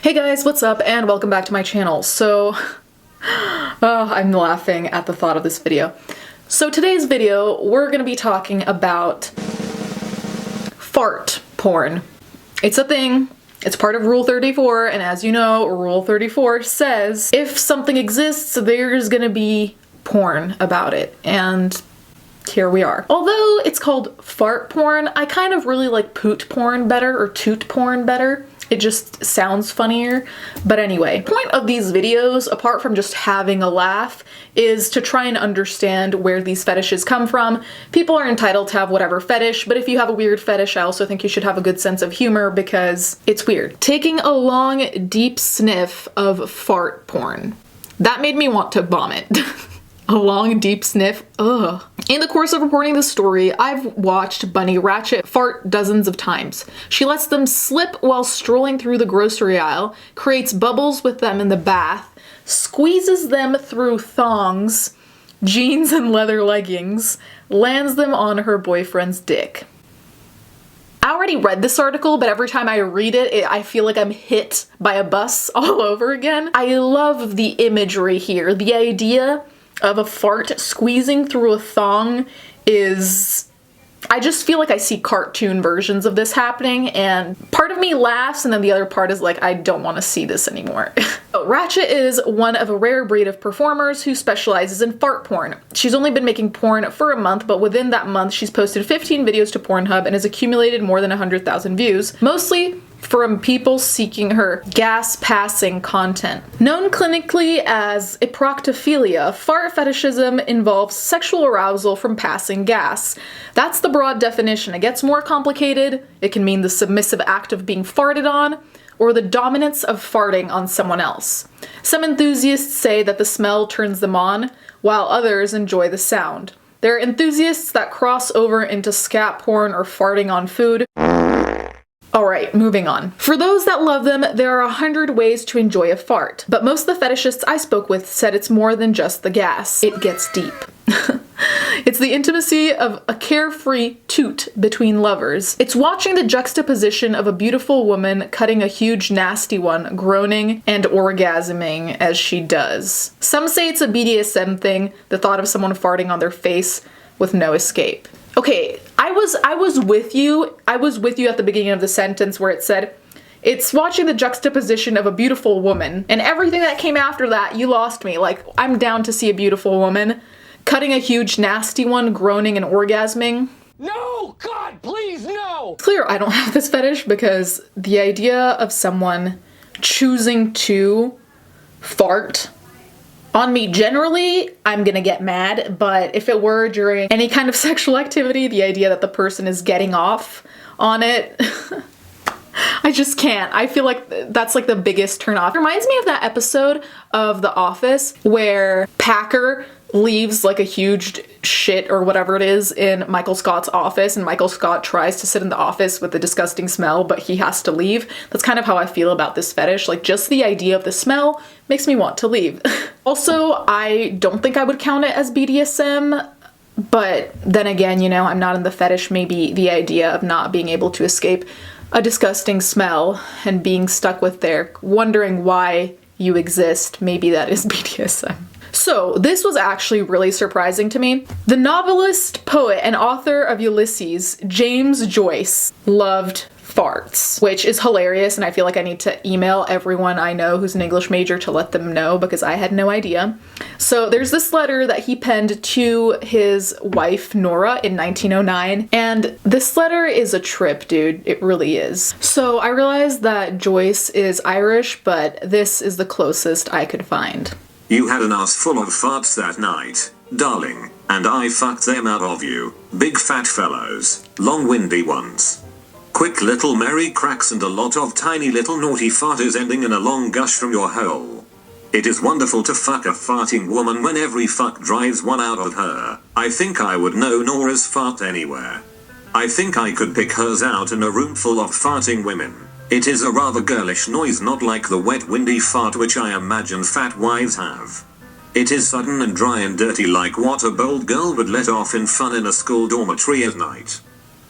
Hey guys, what's up and welcome back to my channel. I'm laughing at the thought of this video. So today's video, we're gonna be talking about fart porn. It's a thing, it's part of Rule 34, and as you know, Rule 34 says if something exists, there's gonna be porn about it, and here we are. Although it's called fart porn, I kind of really like poot porn better, or toot porn better. It just sounds funnier. But anyway, the point of these videos, apart from just having a laugh, is to try and understand where these fetishes come from. People are entitled to have whatever fetish, but if you have a weird fetish, I also think you should have a good sense of humor because it's weird. Taking a long, deep sniff of fart porn. That made me want to vomit. A long, deep sniff. Ugh. In the course of reporting this story, I've watched Bunny Ratchet fart dozens of times. She lets them slip while strolling through the grocery aisle, creates bubbles with them in the bath, squeezes them through thongs, jeans and leather leggings, lands them on her boyfriend's dick. I already read this article, but every time I read it, I feel like I'm hit by a bus all over again. I love the imagery here. The idea of a fart squeezing through a thong is... I just feel like I see cartoon versions of this happening, and part of me laughs and then the other part is like, I don't want to see this anymore. Ratchet is one of a rare breed of performers who specializes in fart porn. She's only been making porn for a month, but within that month she's posted 15 videos to Pornhub and has accumulated more than 100,000 views, mostly from people seeking her gas-passing content. Known clinically as eproctophilia, fart fetishism involves sexual arousal from passing gas. That's the broad definition. It gets more complicated. It can mean the submissive act of being farted on, or the dominance of farting on someone else. Some enthusiasts say that the smell turns them on, while others enjoy the sound. There are enthusiasts that cross over into scat porn or farting on food. Alright, moving on. For those that love them, there are 100 ways to enjoy a fart, but most of the fetishists I spoke with said it's more than just the gas. It gets deep. It's the intimacy of a carefree toot between lovers. It's watching the juxtaposition of a beautiful woman cutting a huge nasty one, groaning and orgasming as she does. Some say it's a BDSM thing, the thought of someone farting on their face with no escape. Okay, I was with you. I was with you at the beginning of the sentence where it said, it's watching the juxtaposition of a beautiful woman, and everything that came after that, you lost me. Like, I'm down to see a beautiful woman cutting a huge nasty one, groaning and orgasming. No! God, please, no! Clear I don't have this fetish because the idea of someone choosing to fart on me, generally, I'm gonna get mad, but if it were during any kind of sexual activity, the idea that the person is getting off on it, I just can't. I feel like that's like the biggest turn off. It reminds me of that episode of The Office where Packer leaves like a huge shit or whatever it is in Michael Scott's office, and Michael Scott tries to sit in the office with the disgusting smell, but he has to leave. That's kind of how I feel about this fetish. Like, just the idea of the smell makes me want to leave. Also, I don't think I would count it as BDSM, but then again, you know, I'm not in the fetish. Maybe the idea of not being able to escape a disgusting smell and being stuck with there, wondering why you exist, maybe that is BDSM. So, this was actually really surprising to me. The novelist, poet, and author of Ulysses, James Joyce, loved farts, which is hilarious, and I feel like I need to email everyone I know who's an English major to let them know because I had no idea. So there's this letter that he penned to his wife, Nora, in 1909, and this letter is a trip, dude. It really is. So I realized that Joyce is Irish, but this is the closest I could find. You had an ass full of farts that night, darling, and I fucked them out of you. Big fat fellows, long windy ones. Quick little merry cracks and a lot of tiny little naughty farters ending in a long gush from your hole. It is wonderful to fuck a farting woman when every fuck drives one out of her. I think I would know Nora's fart anywhere. I think I could pick hers out in a room full of farting women. It is a rather girlish noise, not like the wet windy fart which I imagine fat wives have. It is sudden and dry and dirty like what a bold girl would let off in fun in a school dormitory at night.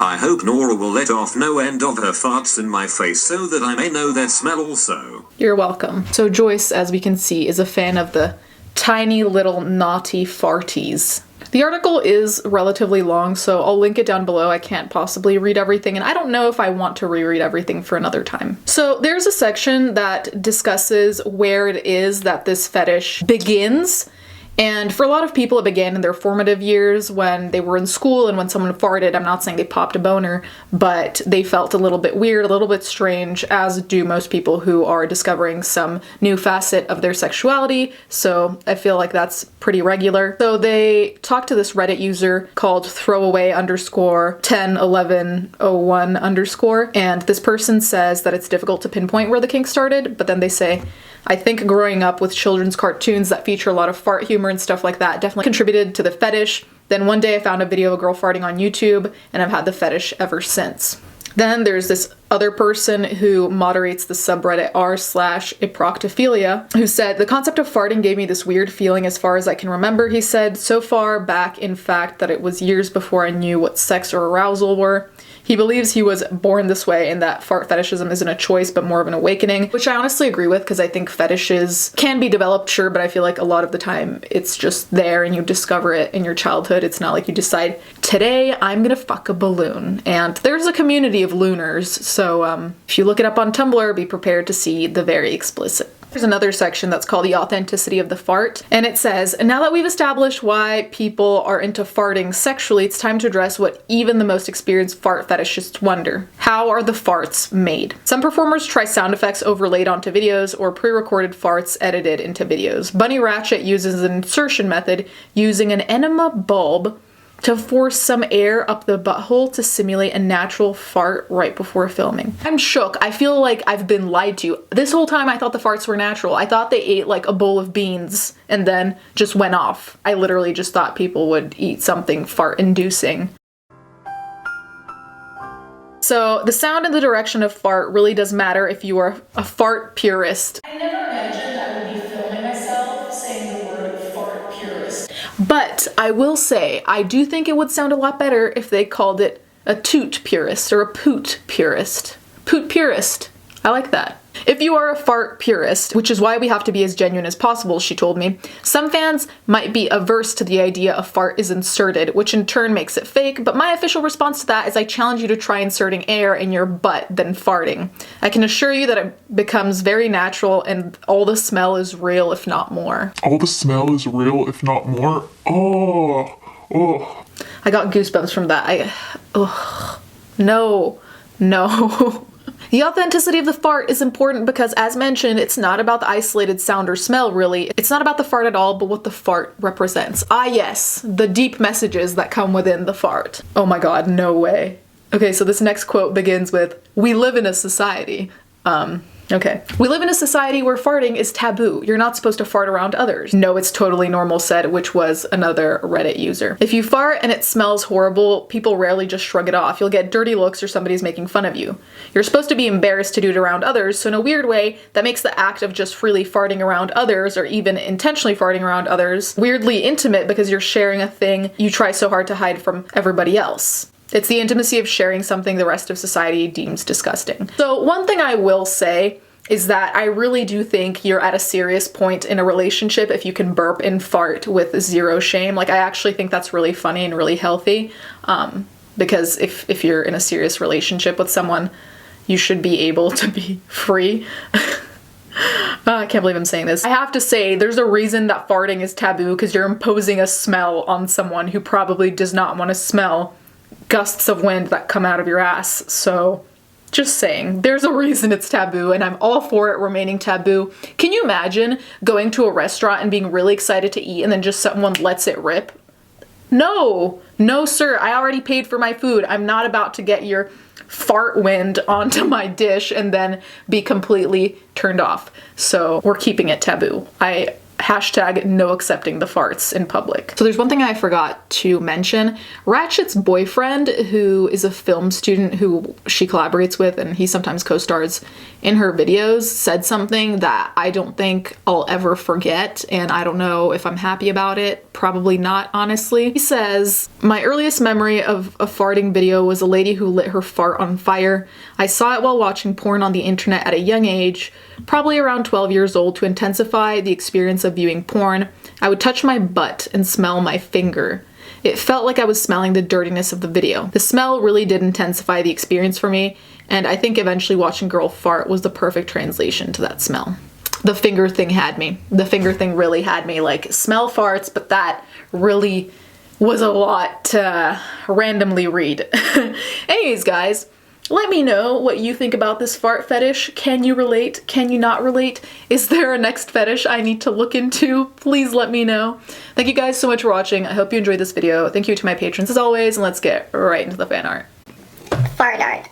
I hope Nora will let off no end of her farts in my face so that I may know their smell also. You're welcome. So Joyce, as we can see, is a fan of the tiny little naughty farties. The article is relatively long, so I'll link it down below. I can't possibly read everything, and I don't know if I want to reread everything for another time. So there's a section that discusses where it is that this fetish begins. And for a lot of people, it began in their formative years when they were in school and when someone farted. I'm not saying they popped a boner, but they felt a little bit weird, a little bit strange, as do most people who are discovering some new facet of their sexuality. So I feel like that's pretty regular. So they talked to this Reddit user called throwaway underscore 101101 underscore, and this person says that it's difficult to pinpoint where the kink started, but then they say, I think growing up with children's cartoons that feature a lot of fart humor and stuff like that definitely contributed to the fetish. Then one day I found a video of a girl farting on YouTube, and I've had the fetish ever since. Then there's this other person who moderates the subreddit r/eproctophilia, who said, the concept of farting gave me this weird feeling as far as I can remember. He said, so far back, in fact, that it was years before I knew what sex or arousal were. He believes he was born this way and that fart fetishism isn't a choice but more of an awakening, which I honestly agree with because I think fetishes can be developed, sure, but I feel like a lot of the time it's just there and you discover it in your childhood. It's not like you decide, today I'm gonna fuck a balloon. And there's a community of looners, so if you look it up on Tumblr, be prepared to see the very explicit. There's another section that's called the authenticity of the fart, and it says, now that we've established why people are into farting sexually, it's time to address what even the most experienced fart fetishists wonder. How are the farts made? Some performers try sound effects overlaid onto videos or pre-recorded farts edited into videos. Bunny Ratchet uses an insertion method using an enema bulb to force some air up the butthole to simulate a natural fart right before filming. I'm shook. I feel like I've been lied to. This whole time I thought the farts were natural. I thought they ate like a bowl of beans and then just went off. I literally just thought people would eat something fart-inducing. So the sound and the direction of fart really does matter if you are a fart purist. I never imagined I would be filming myself saying the word fart purist. But I will say, I do think it would sound a lot better if they called it a toot purist or a poot purist. Poot purist. I like that. If you are a fart purist, which is why we have to be as genuine as possible, she told me, some fans might be averse to the idea a fart is inserted, which in turn makes it fake, but my official response to that is I challenge you to try inserting air in your butt than farting. I can assure you that it becomes very natural and all the smell is real, if not more. All the smell is real, if not more. Oh. I got goosebumps from that. No. The authenticity of the fart is important because, as mentioned, it's not about the isolated sound or smell, really. It's not about the fart at all, but what the fart represents. Ah, yes, the deep messages that come within the fart. Oh my god, no way. Okay, so this next quote begins with, we live in a society. Okay. We live in a society where farting is taboo. You're not supposed to fart around others. No, it's totally normal, said, which was another Reddit user. If you fart and it smells horrible, people rarely just shrug it off. You'll get dirty looks or somebody's making fun of you. You're supposed to be embarrassed to do it around others, so in a weird way, that makes the act of just freely farting around others, or even intentionally farting around others, weirdly intimate because you're sharing a thing you try so hard to hide from everybody else. It's the intimacy of sharing something the rest of society deems disgusting. So one thing I will say is that I really do think you're at a serious point in a relationship if you can burp and fart with zero shame. Like, I actually think that's really funny and really healthy, because if you're in a serious relationship with someone, you should be able to be free. I can't believe I'm saying this. I have to say, there's a reason that farting is taboo, because you're imposing a smell on someone who probably does not want to smell gusts of wind that come out of your ass. So just saying, there's a reason it's taboo, and I'm all for it remaining taboo. Can you imagine going to a restaurant and being really excited to eat and then just someone lets it rip? No, sir, I already paid for my food. I'm not about to get your fart wind onto my dish and then be completely turned off. So we're keeping it taboo. I Hashtag no accepting the farts in public. So there's one thing I forgot to mention. Ratchet's boyfriend, who is a film student who she collaborates with and he sometimes co-stars in her videos, said something that I don't think I'll ever forget, and I don't know if I'm happy about it. Probably not, honestly. He says, "My earliest memory of a farting video was a lady who lit her fart on fire. I saw it while watching porn on the internet at a young age, probably around 12 years old. To intensify the experience of viewing porn, I would touch my butt and smell my finger. It felt like I was smelling the dirtiness of the video. The smell really did intensify the experience for me, and I think eventually watching girl fart was the perfect translation to that smell." The finger thing had me. The finger thing really had me. Like, smell farts, but that really was a lot to randomly read. Anyways, guys, let me know what you think about this fart fetish. Can you relate? Can you not relate? Is there a next fetish I need to look into? Please let me know. Thank you guys so much for watching. I hope you enjoyed this video. Thank you to my patrons as always, and let's get right into the fan art. Fart art.